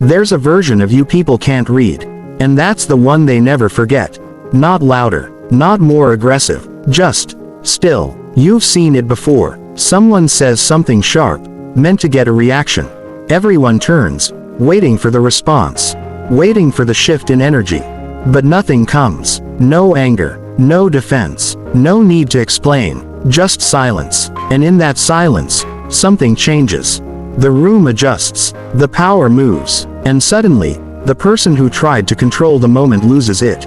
There's a version of you people can't read. And that's the one they never forget. Not louder, not more aggressive, just still. You've seen it before. Someone says something sharp, meant to get a reaction. Everyone turns, waiting for the response, waiting for the shift in energy. But nothing comes. No anger, no defense, no need to explain, just silence. And in that silence, something changes. The room adjusts, the power moves, and suddenly, the person who tried to control the moment loses it.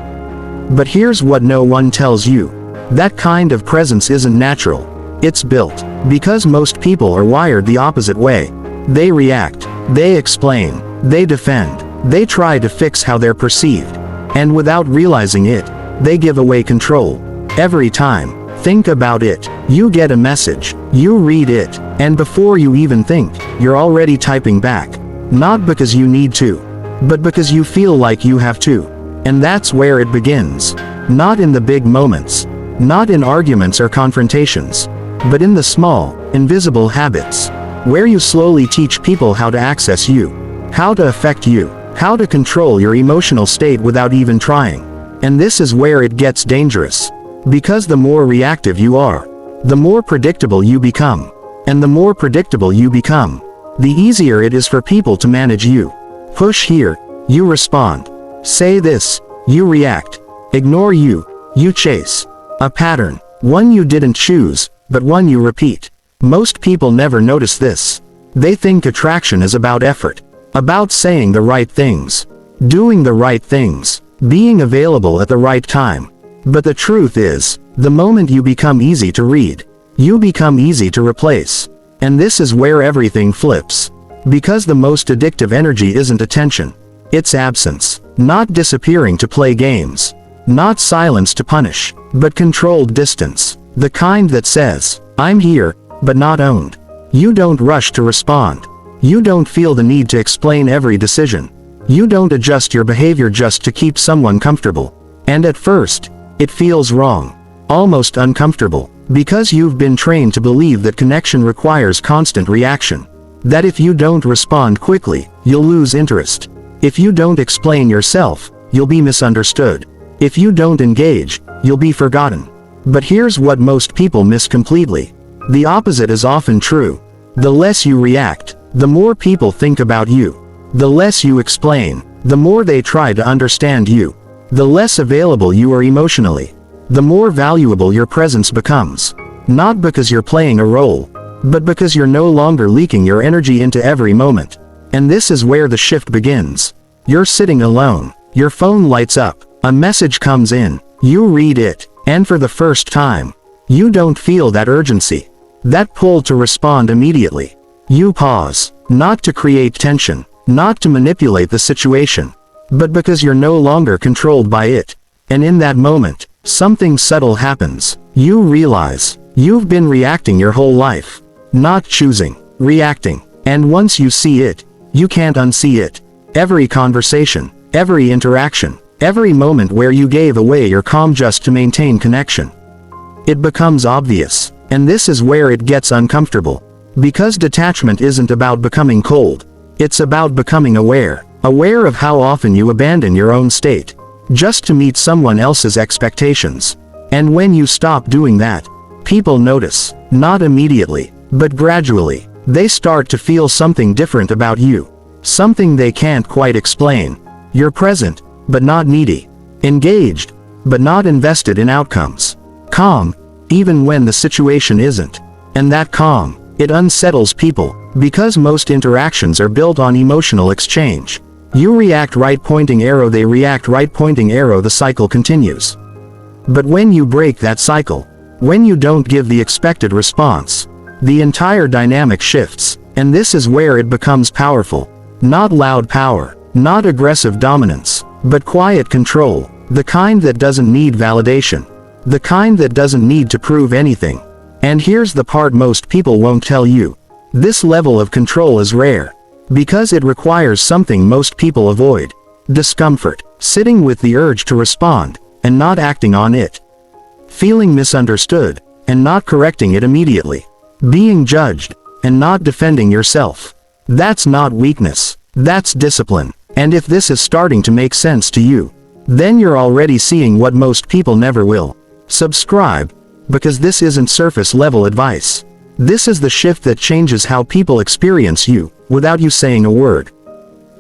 But here's what no one tells you. That kind of presence isn't natural. It's built. Because most people are wired the opposite way. They react, they explain, they defend, they try to fix how they're perceived. And without realizing it, they give away control. Every time. Think about it. You get a message, you read it, and before you even think, you're already typing back. Not because you need to, but because you feel like you have to. And that's where it begins. Not in the big moments. Not in arguments or confrontations. But in the small, invisible habits. Where you slowly teach people how to access you. How to affect you. How to control your emotional state without even trying. And this is where it gets dangerous. Because the more reactive you are, the more predictable you become. And the more predictable you become, the easier it is for people to manage you. Push here, you respond. Say this, you react. Ignore you chase. A pattern, one you didn't choose, but one you repeat. Most people never notice this. They think attraction is about effort, about saying the right things, doing the right things, being available at the right time. But the truth is, the moment you become easy to read, you become easy to replace. And this is where everything flips. Because the most addictive energy isn't attention. It's absence. Not disappearing to play games. Not silence to punish, but controlled distance. The kind that says, I'm here, but not owned. You don't rush to respond. You don't feel the need to explain every decision. You don't adjust your behavior just to keep someone comfortable. And at first, it feels wrong. Almost uncomfortable. Because you've been trained to believe that connection requires constant reaction. That if you don't respond quickly, you'll lose interest. If you don't explain yourself, you'll be misunderstood. If you don't engage, you'll be forgotten. But here's what most people miss completely. The opposite is often true. The less you react, the more people think about you. The less you explain, the more they try to understand you. The less available you are emotionally, the more valuable your presence becomes. Not because you're playing a role, but because you're no longer leaking your energy into every moment. And this is where the shift begins. You're sitting alone, your phone lights up, a message comes in, you read it, and for the first time, you don't feel that urgency, that pull to respond immediately. You pause, not to create tension, not to manipulate the situation, but because you're no longer controlled by it. And in that moment, something subtle happens. You realize, you've been reacting your whole life. Not choosing, reacting. And once you see it, you can't unsee it. Every conversation, every interaction, every moment where you gave away your calm just to maintain connection. It becomes obvious. And this is where it gets uncomfortable. Because detachment isn't about becoming cold. It's about becoming aware. Aware of how often you abandon your own state, just to meet someone else's expectations. And when you stop doing that, people notice, not immediately, but gradually. They start to feel something different about you. Something they can't quite explain. You're present, but not needy. Engaged, but not invested in outcomes. Calm, even when the situation isn't. And that calm, it unsettles people, because most interactions are built on emotional exchange. You react right pointing arrow, they react right pointing arrow, the cycle continues. But when you break that cycle, when you don't give the expected response, the entire dynamic shifts, and this is where it becomes powerful. Not loud power, not aggressive dominance, but quiet control, the kind that doesn't need validation, the kind that doesn't need to prove anything. And here's the part most people won't tell you. This level of control is rare. Because it requires something most people avoid. Discomfort, sitting with the urge to respond, and not acting on it. Feeling misunderstood, and not correcting it immediately. Being judged, and not defending yourself. That's not weakness. That's discipline. And if this is starting to make sense to you, then you're already seeing what most people never will. Subscribe, because this isn't surface level advice. This is the shift that changes how people experience you, without you saying a word.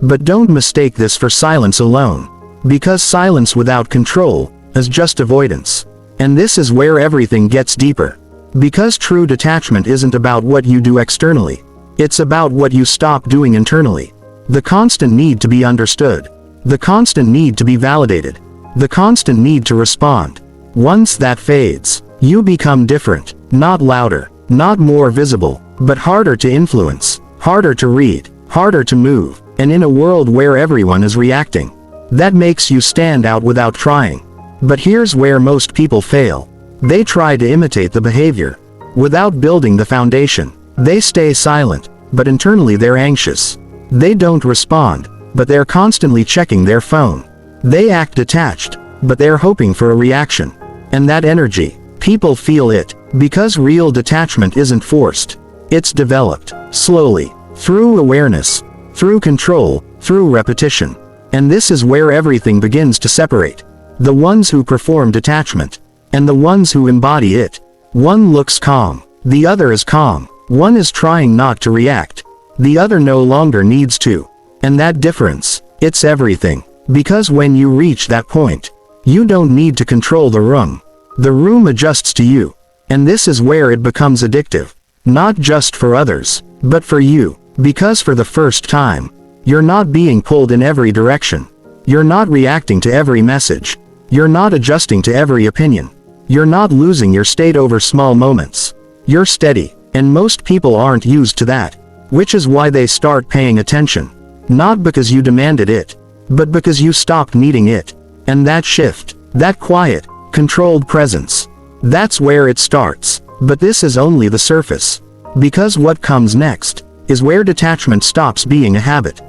But don't mistake this for silence alone. Because silence without control is just avoidance. And this is where everything gets deeper. Because true detachment isn't about what you do externally. It's about what you stop doing internally. The constant need to be understood. The constant need to be validated. The constant need to respond. Once that fades, you become different, not louder, not more visible, but harder to influence, harder to read, harder to move, and in a world where everyone is reacting. That makes you stand out without trying. But here's where most people fail. They try to imitate the behavior. Without building the foundation, they stay silent, but internally they're anxious. They don't respond, but they're constantly checking their phone. They act detached, but they're hoping for a reaction. And that energy, people feel it, because real detachment isn't forced. It's developed, slowly, through awareness, through control, through repetition. And this is where everything begins to separate. The ones who perform detachment, and the ones who embody it. One looks calm, the other is calm. One is trying not to react, the other no longer needs to. And that difference, it's everything. Because when you reach that point, you don't need to control the room. The room adjusts to you. And this is where it becomes addictive. Not just for others, but for you. Because for the first time, you're not being pulled in every direction. You're not reacting to every message. You're not adjusting to every opinion. You're not losing your state over small moments. You're steady, and most people aren't used to that. Which is why they start paying attention. Not because you demanded it, but because you stopped needing it. And that shift, that quiet, controlled presence, that's where it starts. But this is only the surface. Because what comes next is where detachment stops being a habit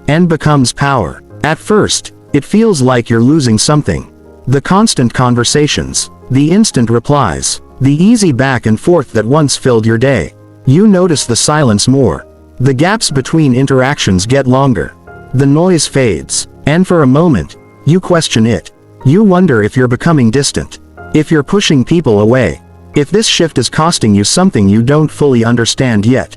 and becomes power. At first, it feels like you're losing something. The constant conversations, the instant replies, the easy back and forth that once filled your day. You notice the silence more. The gaps between interactions get longer. The noise fades, and for a moment, you question it. You wonder if you're becoming distant. If you're pushing people away. If this shift is costing you something you don't fully understand yet.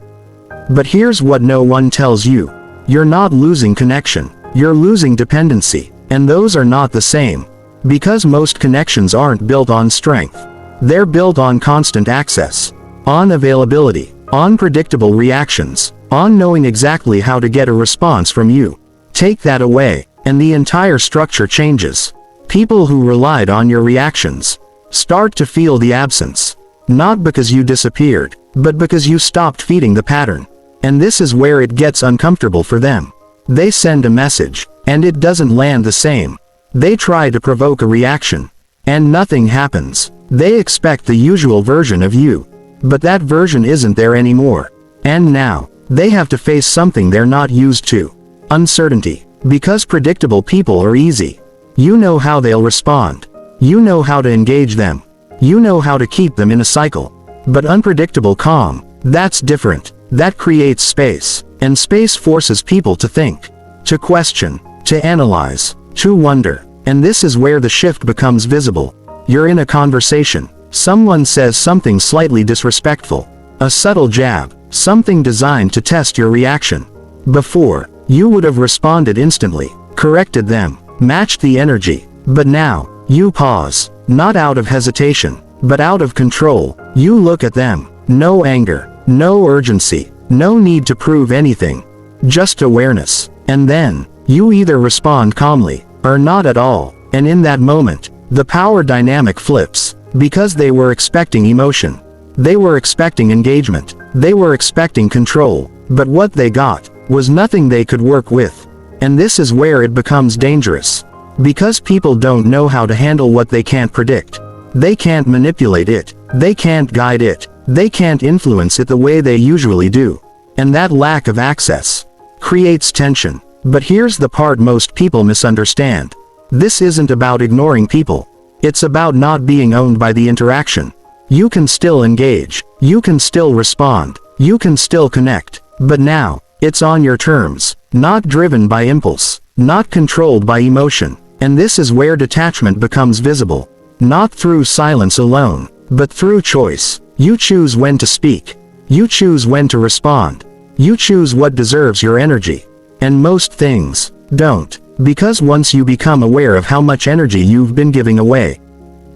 But here's what no one tells you. You're not losing connection. You're losing dependency. And those are not the same. Because most connections aren't built on strength. They're built on constant access. On availability. On predictable reactions. On knowing exactly how to get a response from you. Take that away, and the entire structure changes. People who relied on your reactions start to feel the absence. Not because you disappeared, but because you stopped feeding the pattern. And this is where it gets uncomfortable for them. They send a message, and it doesn't land the same. They try to provoke a reaction, and nothing happens. They expect the usual version of you. But that version isn't there anymore. And now, they have to face something they're not used to. Uncertainty. Because predictable people are easy. You know how they'll respond. You know how to engage them. You know how to keep them in a cycle. But unpredictable calm, that's different. That creates space. And space forces people to think. To question. To analyze. To wonder. And this is where the shift becomes visible. You're in a conversation. Someone says something slightly disrespectful. A subtle jab. Something designed to test your reaction. Before, you would have responded instantly, corrected them, matched the energy. But now, you pause, not out of hesitation, but out of control. You look at them. No anger, no urgency, no need to prove anything. Just awareness. And then, you either respond calmly, or not at all. And in that moment, the power dynamic flips. Because they were expecting emotion. They were expecting engagement. They were expecting control. But what they got was nothing they could work with. And this is where it becomes dangerous. Because people don't know how to handle what they can't predict. They can't manipulate it. They can't guide it. They can't influence it the way they usually do. And that lack of access creates tension. But here's the part most people misunderstand. This isn't about ignoring people. It's about not being owned by the interaction. You can still engage. You can still respond. You can still connect. But now, It's on your terms, not driven by impulse, not controlled by emotion. And this is where detachment becomes visible. Not through silence alone, but through choice. You choose when to speak. You choose when to respond. You choose what deserves your energy. And most things don't. Because once you become aware of how much energy you've been giving away,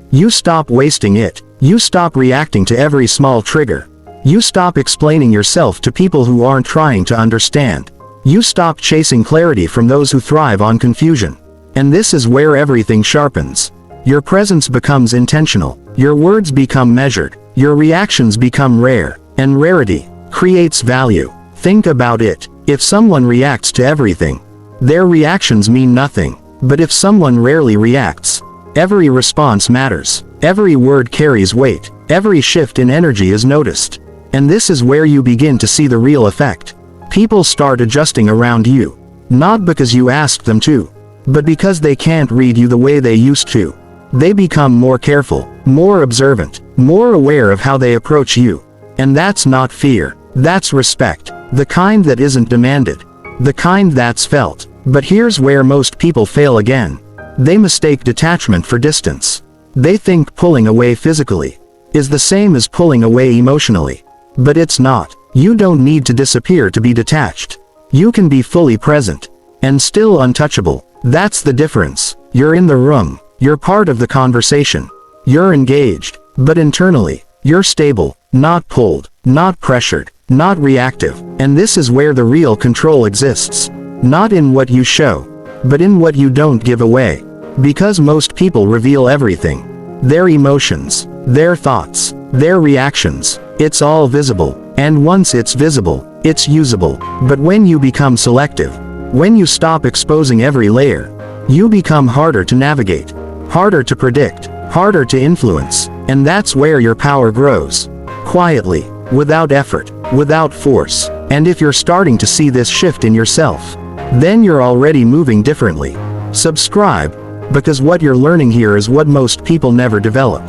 you stop wasting it. You stop reacting to every small trigger. You stop explaining yourself to people who aren't trying to understand. You stop chasing clarity from those who thrive on confusion. And this is where everything sharpens. Your presence becomes intentional. Your words become measured. Your reactions become rare. And rarity creates value. Think about it. If someone reacts to everything, their reactions mean nothing. But if someone rarely reacts, every response matters. Every word carries weight. Every shift in energy is noticed. And this is where you begin to see the real effect. People start adjusting around you. Not because you asked them to, but because they can't read you the way they used to. They become more careful, more observant, more aware of how they approach you. And that's not fear. That's respect. The kind that isn't demanded. The kind that's felt. But here's where most people fail again. They mistake detachment for distance. They think pulling away physically is the same as pulling away emotionally. But it's not. You don't need to disappear to be detached. You can be fully present and still untouchable. That's the difference. You're in the room. You're part of the conversation. You're engaged. But internally, you're stable, not pulled, not pressured, not reactive. And this is where the real control exists. Not in what you show, but in what you don't give away. Because most people reveal everything. Their emotions, their thoughts, their reactions. It's all visible. And once it's visible, it's usable. But when you become selective, when you stop exposing every layer, you become harder to navigate, harder to predict, harder to influence. And that's where your power grows. Quietly, without effort, without force. And if you're starting to see this shift in yourself, then you're already moving differently. Subscribe, because what you're learning here is what most people never develop.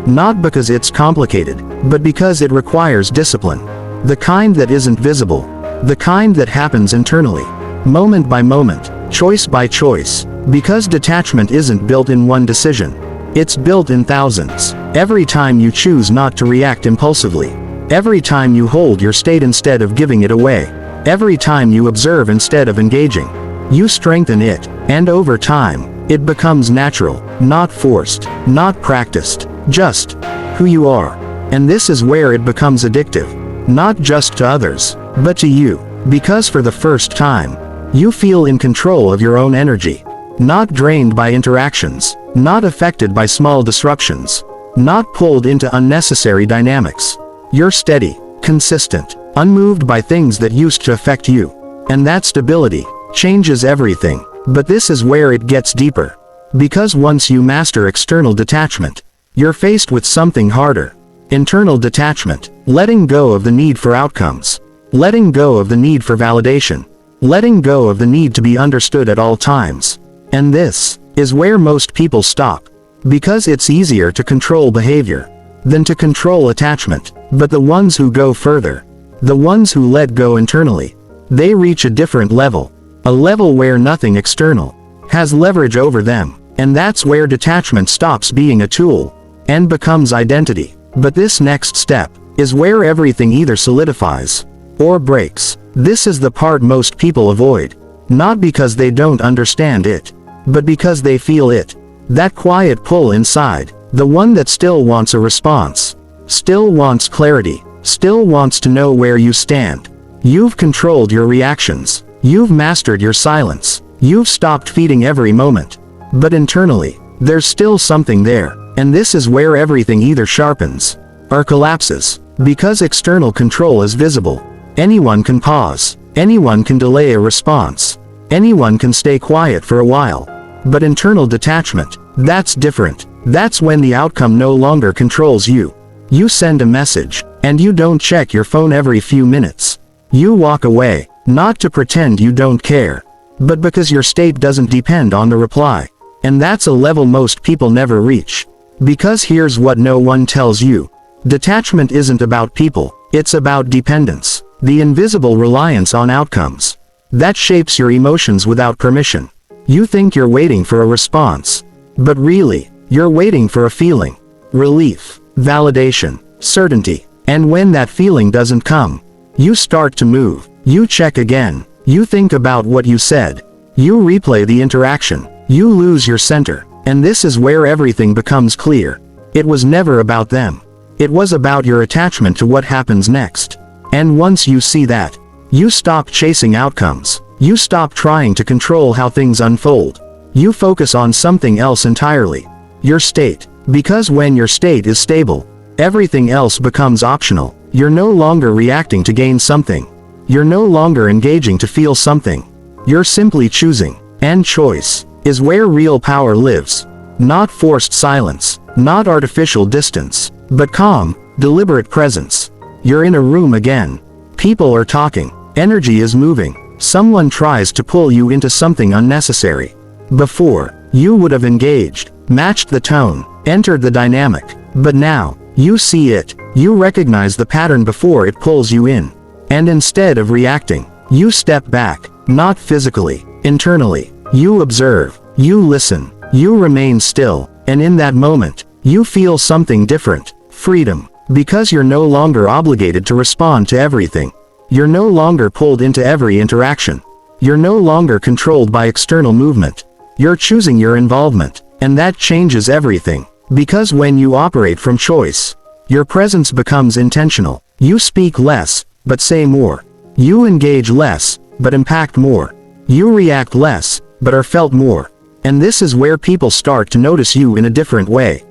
Not because it's complicated, but because it requires discipline. The kind that isn't visible. The kind that happens internally. Moment by moment, choice by choice. Because detachment isn't built in one decision. It's built in thousands. Every time you choose not to react impulsively. Every time you hold your state instead of giving it away. Every time you observe instead of engaging. You strengthen it. And over time, it becomes natural, not forced, not practiced. Just who you are. And this is where it becomes addictive. Not just to others, but to you. Because for the first time, you feel in control of your own energy. Not drained by interactions. Not affected by small disruptions. Not pulled into unnecessary dynamics. You're steady, consistent, unmoved by things that used to affect you. And that stability changes everything. But this is where it gets deeper. Because once you master external detachment, you're faced with something harder. Internal detachment. Letting go of the need for outcomes. Letting go of the need for validation. Letting go of the need to be understood at all times. And this is where most people stop. Because it's easier to control behavior than to control attachment. But the ones who go further, the ones who let go internally, they reach a different level. A level where nothing external has leverage over them. And that's where detachment stops being a tool and becomes identity. But this next step is where everything either solidifies or breaks. This is the part most people avoid. Not because they don't understand it, but because they feel it. That quiet pull inside, the one that still wants a response, still wants clarity, still wants to know where you stand. You've controlled your reactions. You've mastered your silence. You've stopped feeding every moment. But internally, there's still something there. And this is where everything either sharpens or collapses. Because external control is visible. Anyone can pause. Anyone can delay a response. Anyone can stay quiet for a while. But internal detachment, that's different. That's when the outcome no longer controls you. You send a message, and you don't check your phone every few minutes. You walk away, not to pretend you don't care, but because your state doesn't depend on the reply. And that's a level most people never reach. Because here's what no one tells you. Detachment isn't about people, it's about dependence. The invisible reliance on outcomes. That shapes your emotions without permission. You think you're waiting for a response. But really, you're waiting for a feeling. Relief, validation, certainty. And when that feeling doesn't come, you start to move. You check again. You think about what you said. You replay the interaction. You lose your center. And this is where everything becomes clear. It was never about them. It was about your attachment to what happens next. And once you see that, you stop chasing outcomes. You stop trying to control how things unfold. You focus on something else entirely. Your state. Because when your state is stable, everything else becomes optional. You're no longer reacting to gain something. You're no longer engaging to feel something. You're simply choosing. And choice is where real power lives. Not forced silence, not artificial distance, but calm, deliberate presence. You're in a room again. People are talking. Energy is moving. Someone tries to pull you into something unnecessary. Before, you would have engaged, matched the tone, entered the dynamic. But now, you see it. You recognize the pattern before it pulls you in. And instead of reacting, you step back, not physically, internally. You observe, you listen, you remain still, and in that moment, you feel something different, freedom, because you're no longer obligated to respond to everything. You're no longer pulled into every interaction. You're no longer controlled by external movement. You're choosing your involvement, and that changes everything, because when you operate from choice, your presence becomes intentional. You speak less, but say more. You engage less, but impact more. You react less, but are felt more. And this is where people start to notice you in a different way.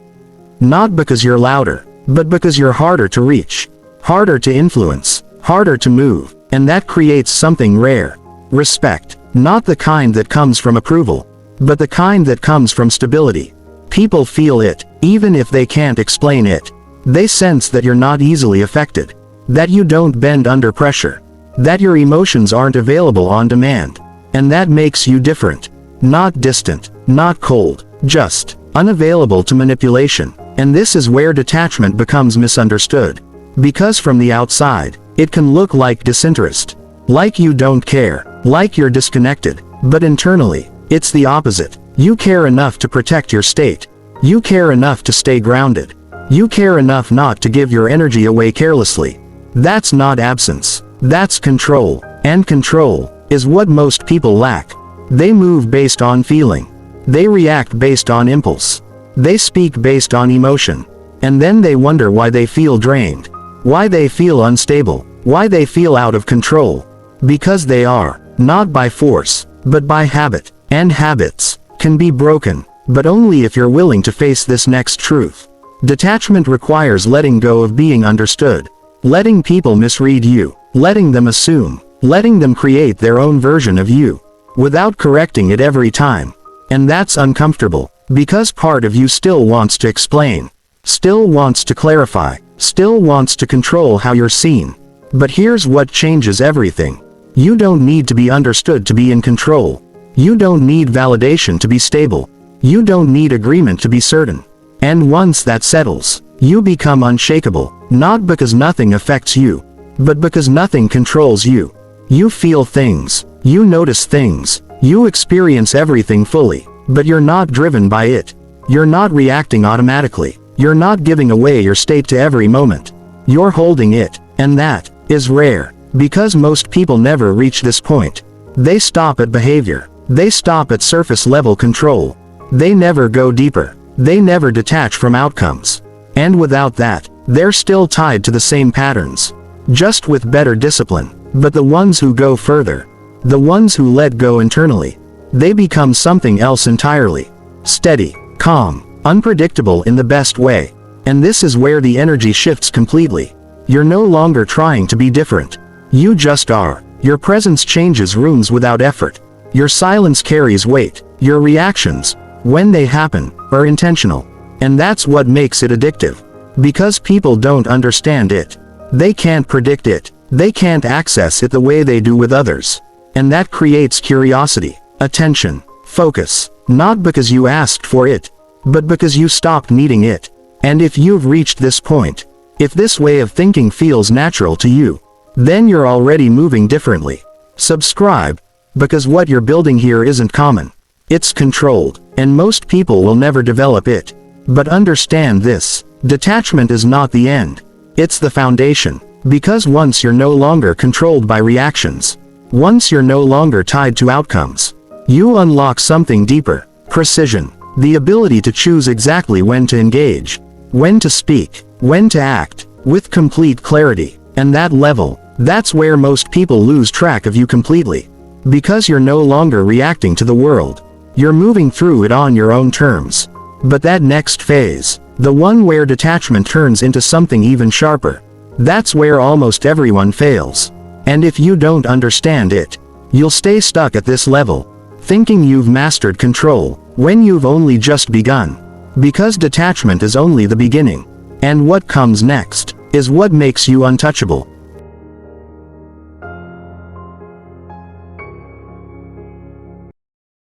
Not because you're louder, but because you're harder to reach, harder to influence, harder to move, and that creates something rare. Respect. Not the kind that comes from approval, but the kind that comes from stability. People feel it, even if they can't explain it. They sense that you're not easily affected, that you don't bend under pressure, that your emotions aren't available on demand. And that makes you different. Not distant, not cold, just unavailable to manipulation. And this is where detachment becomes misunderstood. Because from the outside, it can look like disinterest, like you don't care, like you're disconnected. But internally, it's the opposite. You care enough to protect your state. You care enough to stay grounded. You care enough not to give your energy away carelessly. That's not absence. That's control. And control is what most people lack. They move based on feeling. They react based on impulse. They speak based on emotion. And then they wonder why they feel drained. Why they feel unstable. Why they feel out of control. Because they are, not by force, but by habit. And habits can be broken, but only if you're willing to face this next truth. Detachment requires letting go of being understood. Letting people misread you. Letting them assume. Letting them create their own version of you, without correcting it every time. And that's uncomfortable, because part of you still wants to explain, still wants to clarify, still wants to control how you're seen. But here's what changes everything. You don't need to be understood to be in control. You don't need validation to be stable. You don't need agreement to be certain. And once that settles, you become unshakable, not because nothing affects you, but because nothing controls you. You feel things, you notice things, you experience everything fully, but you're not driven by it. You're not reacting automatically. You're not giving away your state to every moment. You're holding it, and that is rare, because most people never reach this point. They stop at behavior. They stop at surface level control. They never go deeper. They never detach from outcomes. And without that, they're still tied to the same patterns, just with better discipline. But the ones who go further, the ones who let go internally, they become something else entirely. Steady, calm, unpredictable in the best way. And this is where the energy shifts completely. You're no longer trying to be different. You just are. Your presence changes rooms without effort. Your silence carries weight. Your reactions, when they happen, are intentional. And that's what makes it addictive. Because people don't understand it. They can't predict it. They can't access it the way they do with others. And that creates curiosity, attention, focus, not because you asked for it, but because you stopped needing it. And if you've reached this point, if this way of thinking feels natural to you, then you're already moving differently. Subscribe, because what you're building here isn't common. It's controlled, and most people will never develop it. But understand this, detachment is not the end. It's the foundation. Because once you're no longer controlled by reactions, once you're no longer tied to outcomes, you unlock something deeper: precision. The ability to choose exactly when to engage, when to speak, when to act, with complete clarity. And that level, that's where most people lose track of you completely. Because you're no longer reacting to the world. You're moving through it on your own terms. But that next phase, the one where detachment turns into something even sharper, that's where almost everyone fails. And if you don't understand it, you'll stay stuck at this level, thinking you've mastered control, when you've only just begun. Because detachment is only the beginning. And what comes next is what makes you untouchable.